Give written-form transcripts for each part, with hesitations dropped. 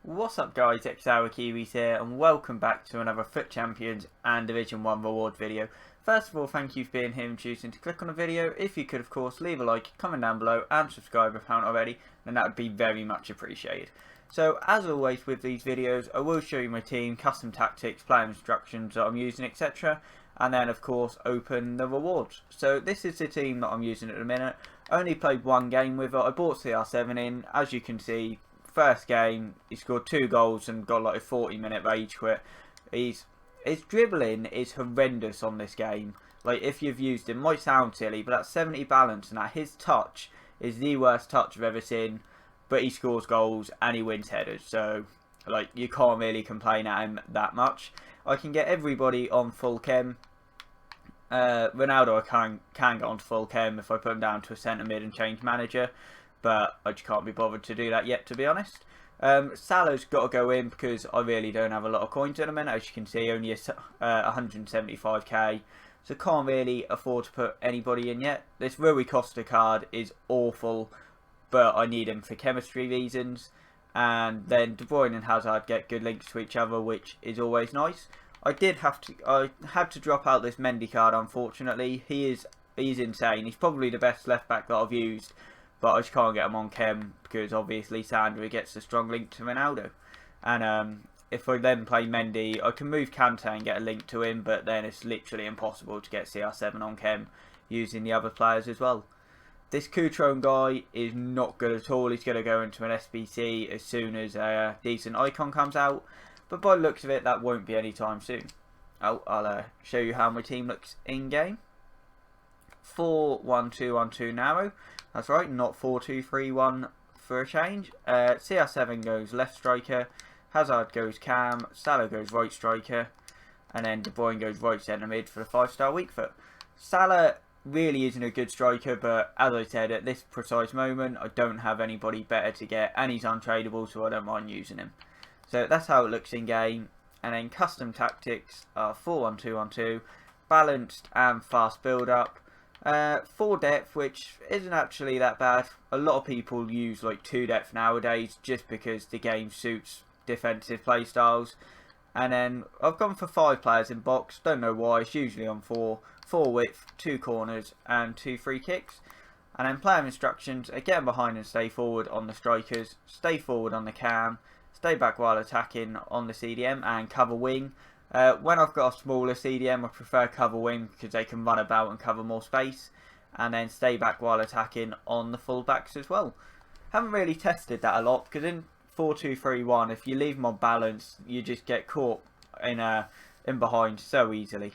What's up guys, X-Hour Kiwis here and welcome back to another FUT Champions and Division 1 reward video. First of all, thank you for being here and choosing to click on the video. If you could of course leave a like, comment down below and subscribe if you haven't already, then that would be very much appreciated. So as always with these videos, I will show you my team, custom tactics, player instructions that I'm using, etc. And then of course open the rewards. So this is the team that I'm using at the minute. I only played one game with it. I bought CR7 in, as you can see. First game, he scored 2 goals and got like a 40-minute rage quit. His dribbling is horrendous on this game. Like, if you've used him, might sound silly, but that's 70 balance, and that his touch is the worst touch I've ever seen. But he scores goals and he wins headers, so like you can't really complain at him that much. I can get everybody on full chem. Ronaldo I can get on to full chem if I put him down to a centre mid and change manager. But I just can't be bothered to do that yet, to be honest. Salah's got to go in because I really don't have a lot of coins at the minute. As you can see, only 175k. So can't really afford to put anybody in yet. This Rui Costa card is awful, but I need him for chemistry reasons. And then De Bruyne and Hazard get good links to each other, which is always nice. I had to drop out this Mendy card, unfortunately. He's insane. He's probably the best left back that I've used. But I just can't get him on chem because obviously Sandra gets a strong link to Ronaldo. And if I then play Mendy, I can move Kante and get a link to him, but then it's literally impossible to get CR7 on chem using the other players as well. This Coutron guy is not good at all. He's going to go into an SBC as soon as a decent icon comes out. But by the looks of it, that won't be anytime soon. I'll show you how my team looks in-game. 4-1-2-1-2 narrow. That's right, not 4-2-3-1 for a change. CR7 goes left striker, Hazard goes cam, Salah goes right striker, and then De Bruyne goes right centre mid for the 5-star weak foot. Salah really isn't a good striker, but as I said, at this precise moment, I don't have anybody better to get, and he's untradeable, so I don't mind using him. So that's how it looks in game. And then custom tactics are 4-1-2-1-2, balanced and fast build up. 4 depth, which isn't actually that bad. A lot of people use like 2 depth nowadays just because the game suits defensive play styles. And then I've gone for 5 players in box. Don't know why. It's usually on 4 width, 2 corners and 2 free kicks. And then player instructions are get behind and stay forward on the strikers, stay forward on the cam, stay back while attacking on the CDM, and cover wing. When I've got a smaller CDM, I prefer cover wing because they can run about and cover more space. And then stay back while attacking on the fullbacks as well. Haven't really tested that a lot because in 4-2-3-1, if you leave them on balance, you just get caught in behind so easily.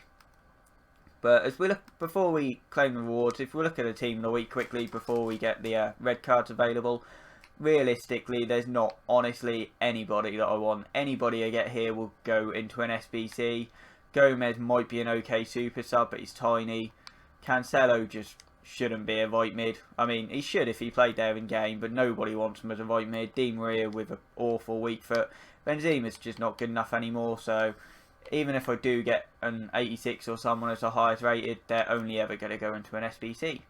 But as we look, before we claim the rewards, if we look at the team of the week quickly before we get the red cards available, realistically, there's not honestly anybody that I want. Anybody I get here will go into an SBC. Gomez might be an okay super sub, but he's tiny. Cancelo just shouldn't be a right mid. I mean, he should if he played there in game, but nobody wants him as a right mid. Di Maria with an awful weak foot. Benzema's just not good enough anymore, so even if I do get an 86 or someone as the highest rated, they're only ever going to go into an SBC.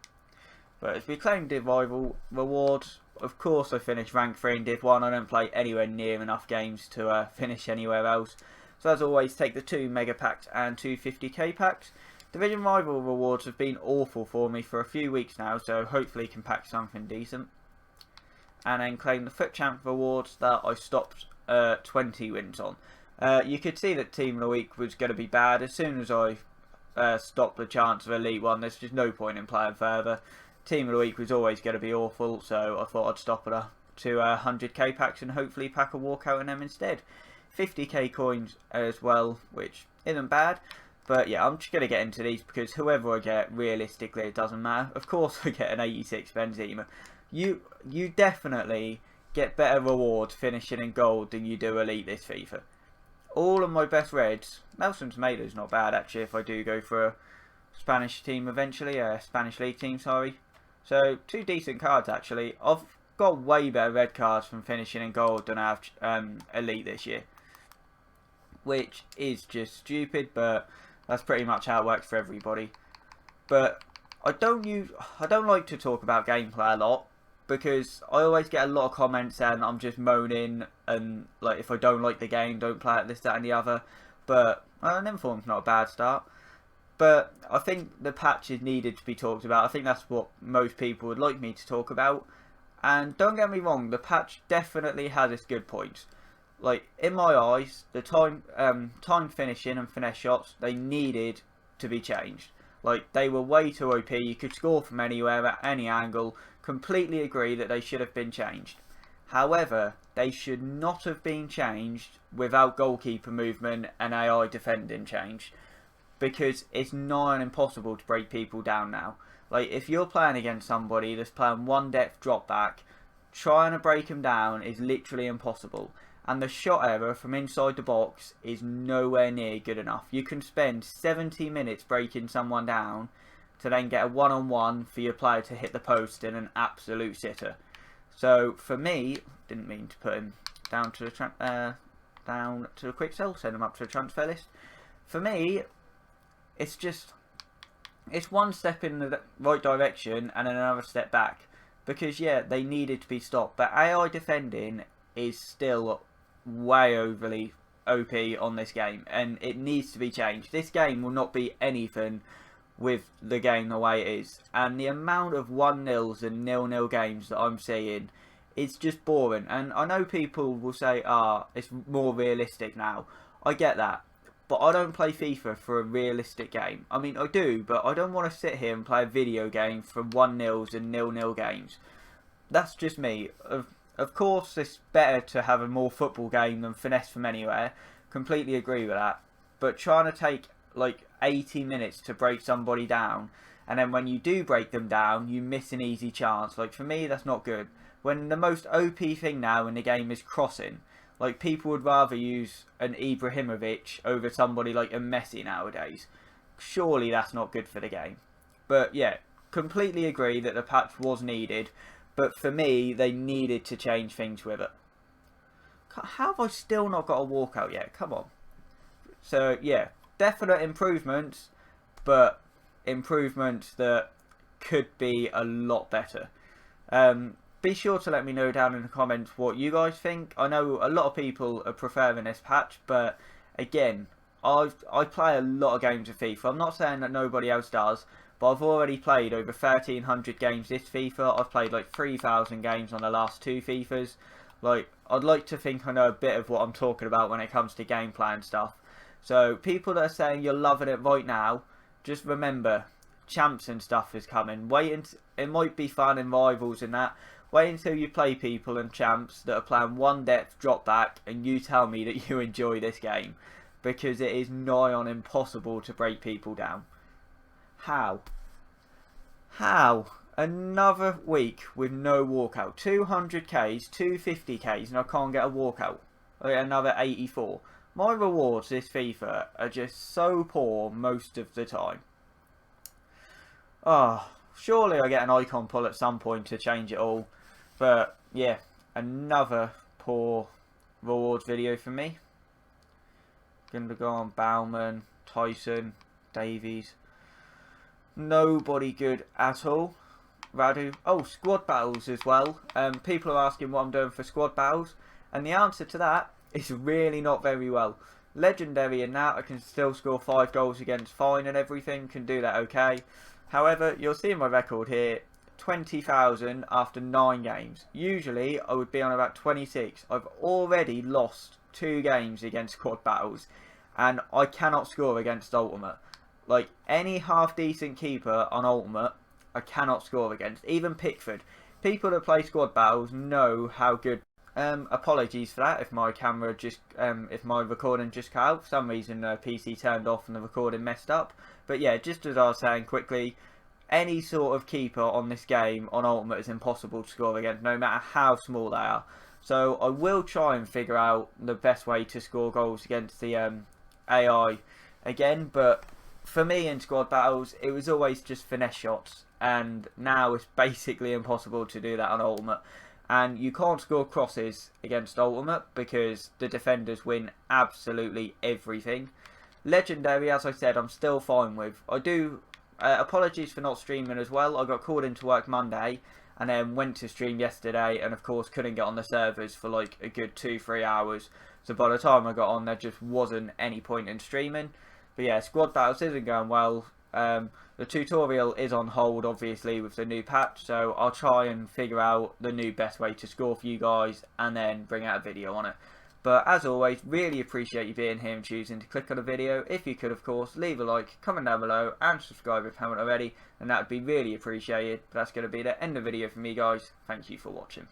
But as we claim Div Rival rewards, of course I finished rank 3 in Div 1. I don't play anywhere near enough games to finish anywhere else. So as always, take the 2 mega packs and 2 50k packs. Division Rival rewards have been awful for me for a few weeks now, so hopefully can pack something decent. And then claim the FUT Champ rewards that I stopped 20 wins on. You could see that Team of the Week was going to be bad. As soon as I stopped the chance of Elite 1, there's just no point in playing further. Team of the Week was always going to be awful, so I thought I'd stop at 100k packs and hopefully pack a walkout in them instead. 50k coins as well, which isn't bad. But yeah, I'm just going to get into these because whoever I get, realistically, it doesn't matter. Of course I get an 86 Benzema. You definitely get better rewards finishing in gold than you do Elite this FIFA. All of my best reds, Nelson Tomato's not bad actually if I do go for a Spanish team eventually, a Spanish League team, sorry. So 2 decent cards actually. I've got way better red cards from finishing in gold than I have Elite this year. Which is just stupid, but that's pretty much how it works for everybody. But I don't like to talk about gameplay a lot because I always get a lot of comments saying I'm just moaning and like if I don't like the game, don't play it, this, that and the other. But an inform's not a bad start. But I think the patch is needed to be talked about. I think that's what most people would like me to talk about. And don't get me wrong, the patch definitely has its good points. Like, in my eyes, the time finishing and finesse shots, they needed to be changed. Like, they were way too OP. You could score from anywhere at any angle. Completely agree that they should have been changed. However, they should not have been changed without goalkeeper movement and AI defending changed. Because it's nigh on impossible to break people down now. Like, if you're playing against somebody that's playing one depth drop back, trying to break them down is literally impossible. And the shot error from inside the box is nowhere near good enough. You can spend 70 minutes breaking someone down to then get a one-on-one for your player to hit the post in an absolute sitter. So, for me, didn't mean to put him down to the quick sell, send him up to the transfer list. For me, it's one step in the right direction and then another step back. Because, yeah, they needed to be stopped. But AI defending is still way overly OP on this game. And it needs to be changed. This game will not be anything with the game the way it is. And the amount of 1-0s and 0-0 games that I'm seeing, it's just boring. And I know people will say, it's more realistic now. I get that. But I don't play FIFA for a realistic game. I mean, I do, but I don't want to sit here and play a video game for 1-0s and 0-0 games. That's just me. Of course, it's better to have a more football game than finesse from anywhere. Completely agree with that. But trying to take, like, 80 minutes to break somebody down, and then when you do break them down, you miss an easy chance. Like, for me, that's not good. When the most OP thing now in the game is crossing. Like, people would rather use an Ibrahimovic over somebody like a Messi nowadays. Surely that's not good for the game. But, yeah, completely agree that the patch was needed. But for me, they needed to change things with it. How have I still not got a walkout yet? Come on. So, yeah, definite improvements. But improvements that could be a lot better. Be sure to let me know down in the comments what you guys think. I know a lot of people are preferring this patch, but again, I play a lot of games of FIFA. I'm not saying that nobody else does, but I've already played over 1,300 games this FIFA. I've played like 3,000 games on the last 2 FIFAs. Like, I'd like to think I know a bit of what I'm talking about when it comes to gameplay and stuff. So, people that are saying you're loving it right now, just remember, champs and stuff is coming. It might be fun in rivals and that. Wait until you play people and champs that are playing one depth drop back and you tell me that you enjoy this game. Because it is nigh on impossible to break people down. How? Another week with no walkout. 200Ks, 250Ks and I can't get a walkout. I get another 84. My rewards this FIFA are just so poor most of the time. Surely I get an icon pull at some point to change it all. But, yeah, another poor rewards video for me. Gundogan, Bauman, Tyson, Davies. Nobody good at all. Radu. Oh, squad battles as well. People are asking what I'm doing for squad battles. And the answer to that is really not very well. Legendary in that, I can still score 5 goals against fine and everything. Can do that okay. However, you'll see my record here. 20,000 after 9 games. Usually I would be on about 26. I've already lost 2 games against squad battles and I cannot score against Ultimate. Like, any half decent keeper on Ultimate I cannot score against. Even Pickford. People that play squad battles know how good. Apologies for that if my camera if my recording just cut out. For some reason the PC turned off and the recording messed up. But yeah, just as I was saying quickly, any sort of keeper on this game on Ultimate is impossible to score against, no matter how small they are. So I will try and figure out the best way to score goals against the AI again. But for me in squad battles, it was always just finesse shots. And now it's basically impossible to do that on Ultimate. And you can't score crosses against Ultimate because the defenders win absolutely everything. Legendary, as I said, I'm still fine with. I do... apologies for not streaming as well. I got called into work Monday and then went to stream yesterday, and of course couldn't get on the servers for like a good 2-3 hours. So by the time I got on, there just wasn't any point in streaming. But yeah, squad battles isn't going well. The tutorial is on hold, obviously, with the new patch, so I'll try and figure out the new best way to score for you guys and then bring out a video on it. But as always, really appreciate you being here and choosing to click on the video. If you could, of course, leave a like, comment down below, and subscribe if you haven't already, and that would be really appreciated. But that's going to be the end of the video for me, guys. Thank you for watching.